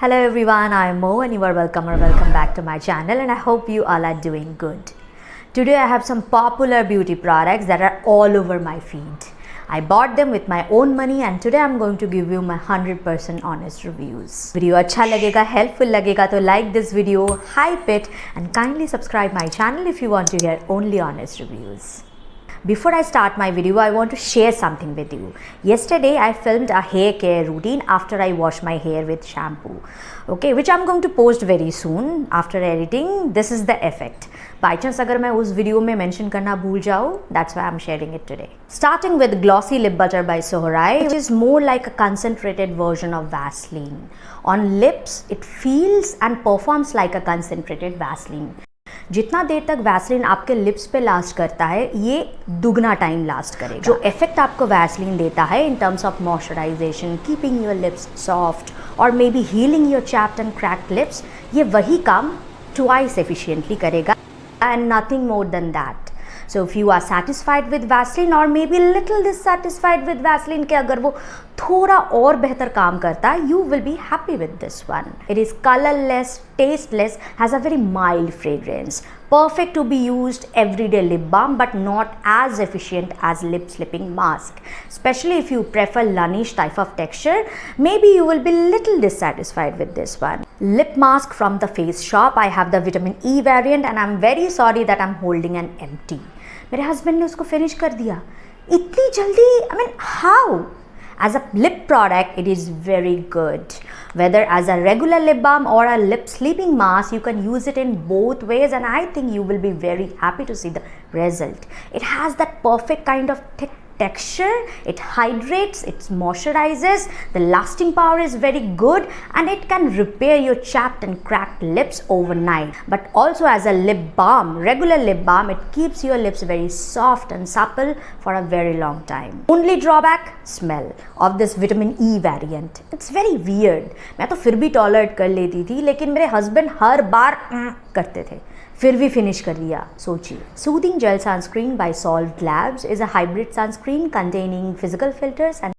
Hello everyone, I am Mo and you are welcome back to my channel, and I hope you all are doing good. Today I have some popular beauty products that are all over my feed. I bought them with my own money and today I'm going to give you my 100% honest reviews. Video अच्छा लगेगा, helpful लगेगा तो like this video, hype it and kindly subscribe my channel if you want to hear only honest reviews. Before I start my video, I want to share something with you. Yesterday, I filmed a hair care routine after I wash my hair with shampoo. Okay, which I'm going to post very soon after editing. This is the effect. By chance अगर मैं उस video में mention करना भूल जाऊँ, that's why I'm sharing it today. Starting with Glossy Lip Butter by Sohrai, which is more like a concentrated version of Vaseline. On lips, it feels and performs like a concentrated Vaseline. जितना देर तक Vaseline आपके lips पे last करता है, ये दुगना time last करेगा. जो इफेक्ट आपको वैसलीन देता है in terms of moisturisation, keeping your lips soft और maybe healing your chapped and cracked lips, ये वही काम ट्वाइस एफिशिएंटली करेगा and nothing more than that. So if you are satisfied with Vaseline or maybe little dissatisfied with Vaseline के अगर वो थोड़ा और बेहतर काम करता है, you will be happy with this one. It is colorless, tasteless, has a very mild fragrance. Perfect to be used everyday lip balm but not as efficient as lip slipping mask. Especially if you prefer Laneige type of texture, maybe you will be little dissatisfied with this one. Lip mask from the Face Shop. I have the vitamin E variant and I'm very sorry that I'm holding an empty. मेरे husband ने उसको finish कर दिया इतनी जल्दी. I mean, how? As a lip product, it is very good. Whether as a regular lip balm or a lip sleeping mask, you can use it in both ways and I think you will be very happy to see the result. It has that perfect kind of thick texture, it hydrates, it moisturizes, the lasting power is very good and it can repair your chapped and cracked lips overnight. But also as a lip balm, regular lip balm, it keeps your lips very soft and supple for a very long time. Only drawback, smell of this vitamin E variant. It's very weird. मैं तो फिर भी tolerate कर लेती थी, लेकिन मेरे husband हर बार करते थे, फिर भी फिनिश कर लिया. सोचिए. Soothing Gel Sunscreen by Solved Labs is a hybrid sunscreen containing physical filters and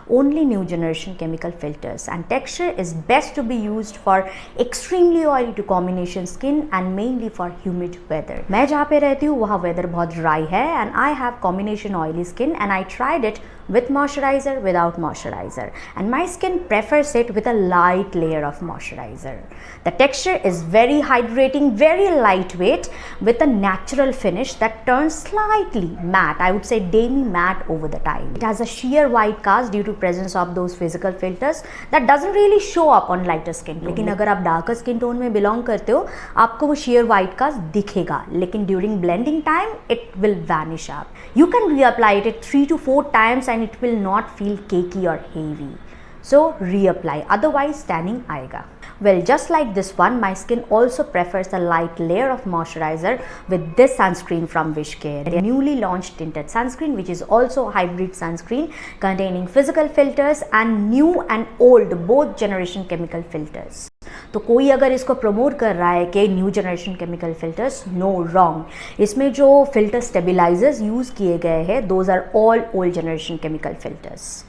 only new generation chemical filters, and texture is best to be used for extremely oily to combination skin and mainly for humid weather. मैं जहाँ पे रहती हूँ वहाँ weather बहुत dry है and I have combination oily skin and I tried it with moisturizer, without moisturizer, and my skin prefers it with a light layer of moisturizer. The texture is very hydrating, very lightweight with a natural finish that turns slightly matte, I would say demi matte over the time. It has a sheer white cast due to presence of those physical filters that doesn't really show up on lighter skin tone. लेकिन अगर आप darker skin tone में belong करते हो, आपको वो sheer white cast दिखेगा, लेकिन during blending time it will vanish up. You can reapply it 3 to 4 times and it will not feel cakey or heavy. So reapply, otherwise tanning आएगा. Well, just like this one, my skin also prefers a light layer of moisturizer with this sunscreen from Wishcare. A newly launched tinted sunscreen which is also a hybrid sunscreen containing physical filters and new and old both generation chemical filters. तो कोई अगर इसको promote कर रहा है कि new generation chemical filters, no wrong. इसमें जो फिल्टर स्टेबिलाइजर्स यूज़ किए गए हैं, those are all old generation chemical filters.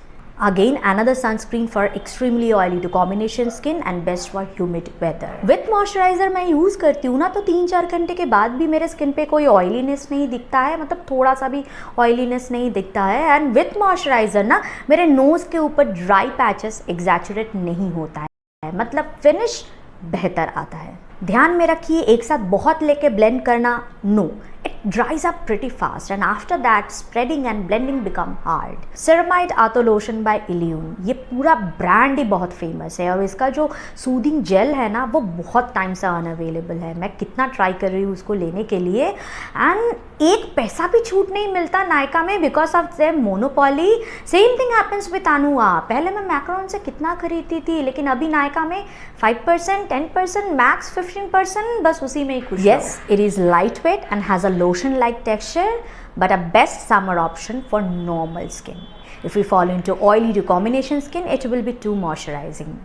Again, another sunscreen for extremely oily to combination skin and best for humid weather. With moisturizer मैं use करती हूँ ना, तो 3-4 घंटे के बाद भी मेरे स्किन पे कोई ऑयलीनेस नहीं दिखता है, मतलब थोड़ा सा भी ऑयलीनेस नहीं दिखता है. एंड विथ मॉइस्चराइज़र ना मेरे नोज़ के ऊपर ड्राई पैचेस एग्जैचुरेट नहीं होता है, मतलब फिनिश बेहतर आता है. ध्यान में रखिए, एक साथ बहुत लेके ब्लेंड करना no. It dries up pretty fast and after that spreading and blending become hard. Ceramide Ato Lotion by Illune, ये पूरा ब्रांड ही बहुत फेमस है और इसका जो सूदिंग जेल है ना वो बहुत टाइम से अनअवेलेबल है. मैं कितना ट्राई कर रही हूँ उसको लेने के लिए एंड एक पैसा भी छूट नहीं मिलता नायका में because of their monopoly. Same thing happens with Anua. पहले मैं मैक्रोन से कितना खरीदती थी, लेकिन अभी नायका में 5%, 10%, मैक्स 15%, बस उसी में ही खुश. Yes, it is lightweight and has a lotion-like texture, but a best summer option for normal skin. If we fall into oily to combination skin, it will be too moisturizing.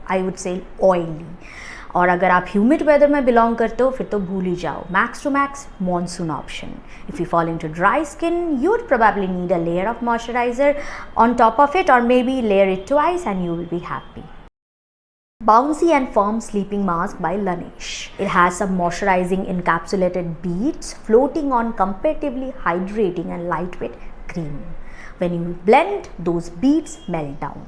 I would say oily. और अगर आप humid weather में belong करते हो फिर तो भूल ही जाओ. Max to max monsoon option. If you fall into dry skin you would probably need a layer of moisturiser on top of it और maybe layer it twice and you will be happy. Bouncy and Firm Sleeping Mask by Laneige. It has some moisturizing encapsulated beads floating on comparatively hydrating and lightweight cream. When you blend, those beads melt down.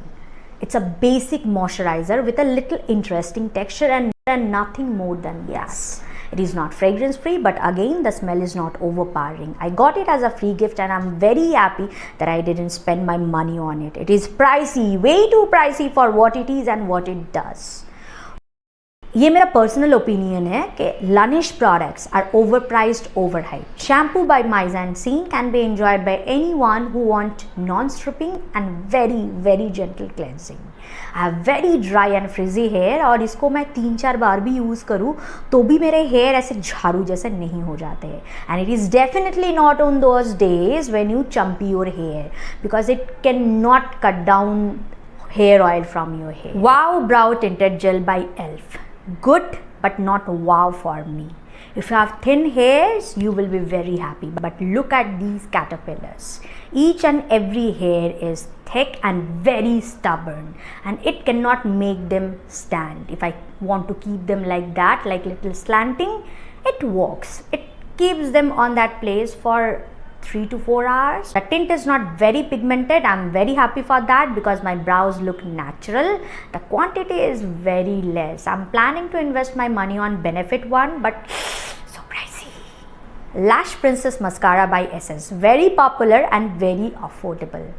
It's a basic moisturizer with a little interesting texture and nothing more than gas. It is not fragrance free, but again the smell is not overpowering. I got it as a free gift and I'm very happy that I didn't spend my money on it. It is pricey, way too pricey for what it is and what it does. ये मेरा personal opinion है कि Laneige products are overpriced, overhyped. Shampoo by Mize and Scene can be enjoyed by anyone who want non-stripping and very gentle cleansing. I have very dry and frizzy hair और इसको मैं 3-4 बार भी use करूँ तो भी मेरे हेयर ऐसे झाड़ू जैसे नहीं हो जाते हैं. And it is definitely not on those days when you chumpy your hair because it cannot cut down hair oil from your hair. Wow Brow Tinted Gel by ELF. Good but not wow for me. If you have thin hairs, you will be very happy. But look at these caterpillars. Each and every hair is thick and very stubborn and it cannot make them stand. If I want to keep them like that, like little slanting, it works. It keeps them on that place for 3 to 4 hours. The tint is not very pigmented. I'm very happy for that because my brows look natural. The quantity is very less. I'm planning to invest my money on Benefit one, but so pricey. Lash Princess Mascara by Essence. Very popular and very affordable.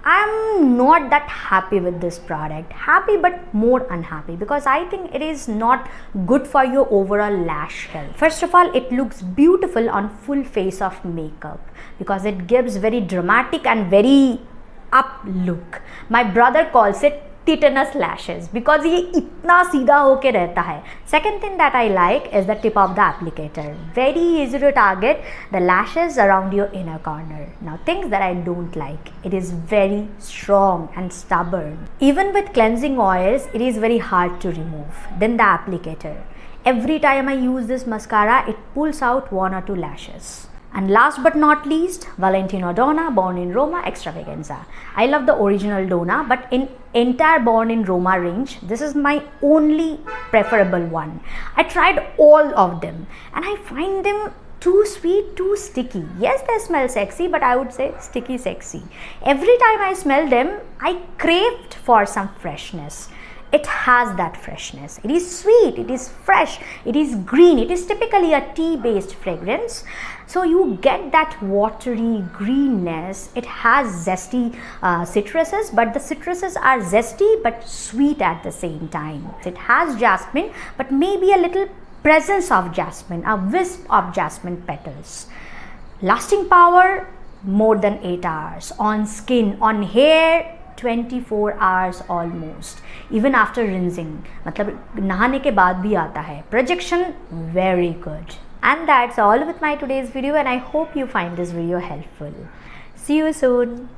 I'm not that happy with this product. Happy but more unhappy because I think it is not good for your overall lash health. First of all, it looks beautiful on full face of makeup because it gives very dramatic and very up look. My brother calls it tetanus lashes because ये इतना सीधा होके रहता है. Second thing that I like is the tip of the applicator. Very easy to target the lashes around your inner corner. Now things that I don't like. It is very strong and stubborn. Even with cleansing oils, it is very hard to remove. Then the applicator. Every time I use this mascara, it pulls out 1 or 2 lashes. And last but not least, Valentino Donna Born in Roma Extravaganza. I love the original Donna, but in entire Born in Roma range, this is my only preferable one. I tried all of them and I find them too sweet, too sticky. Yes, they smell sexy, but I would say sticky sexy. Every time I smell them, I craved for some freshness. It has that freshness. It is sweet, it is fresh, it is green. It is typically a tea-based fragrance. So you get that watery greenness. It has zesty citruses, but the citruses are zesty but sweet at the same time. It has jasmine, but maybe a little presence of jasmine, a wisp of jasmine petals. Lasting power, more than 8 hours. On skin, on hair, 24 hours almost. Even after rinsing, मतलब नहाने के बाद भी आता है. Projection, very good. And that's all with my today's video and I hope you find this video helpful. See you soon.